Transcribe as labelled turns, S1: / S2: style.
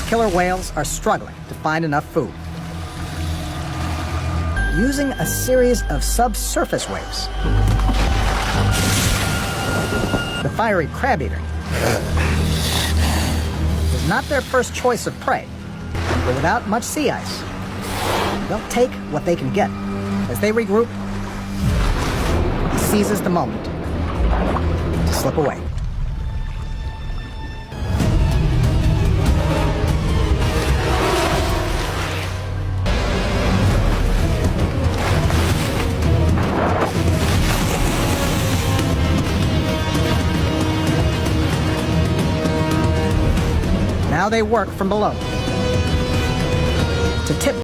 S1: killer whales are struggling to find enough food. Using a series of subsurface waves, the fiery crab eater is not their first choice of prey, but without much sea ice, they'll take what they can get. As they regroup, he seizes the moment to slip away. Now they work from below to tip